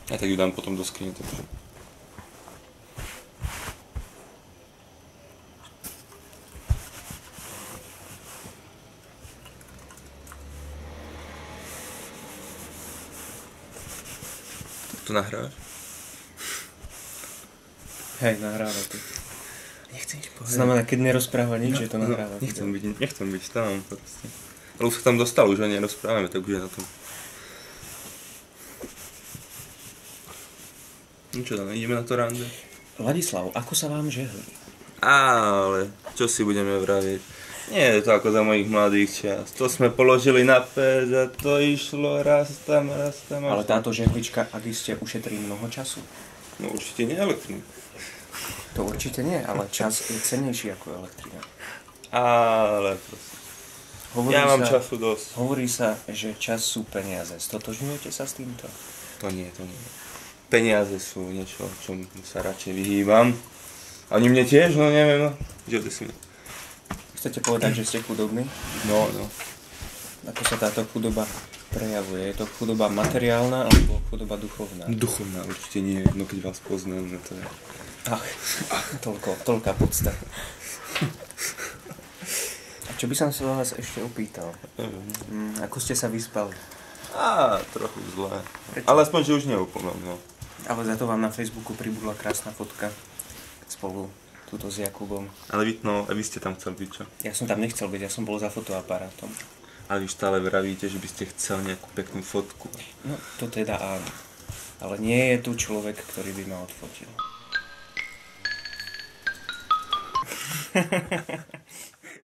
Ja tak ju dám potom do skrine, takže... To nahrávaš? Hej, nahráva tu. Nechcem nič povedať. Znamená, keď nerozpráva nič, že to No, nahráva. nechcem byť tam proste. Ale už sa tam dostal, už ani nerozprávame, tak už je na tom. No čo dáme, ideme na to rande? Ladislav, ako sa vám žehli? Ale, čo si budeme vraviť? Nie je to ako za mojich mladých čas. To sme položili na pés a to išlo raz tam. Ale táto žehlička, ak iste, ušetrí mnoho času. No určite nie elektrinu. To určite nie, ale čas je cennejší ako elektrina. Ale proste. Ja mám času dosť. Hovorí sa, že čas sú peniaze. Stotožňujete sa s týmto? To nie. Peniaze sú niečo, čom sa radšej vyhýbam. Ani mne tiež, no neviem, no. Čo ty si mi? Chcete povedať, že ste chudobní? No. Ako sa táto chudoba prejavuje? Je to chudoba materiálna alebo chudoba duchovná? Duchovná určite nie, no keď vás poznám, no to je... Toľká podsta. A čo by som sa vás ešte opýtal? Ako ste sa vyspali? Trochu zlé. Prečo? Ale aspoň, že už neúplno, no. Ale za to vám na Facebooku pribudla krásna fotka spolu tuto s Jakubom. Ale vy ste tam chceli byť, čo? Ja som tam nechcel byť, ja som bol za fotoaparátom. Ale vy stále vravíte, že by ste chceli nejakú peknú fotku. No, to teda áno. Ale nie je tu človek, ktorý by ma odfotil.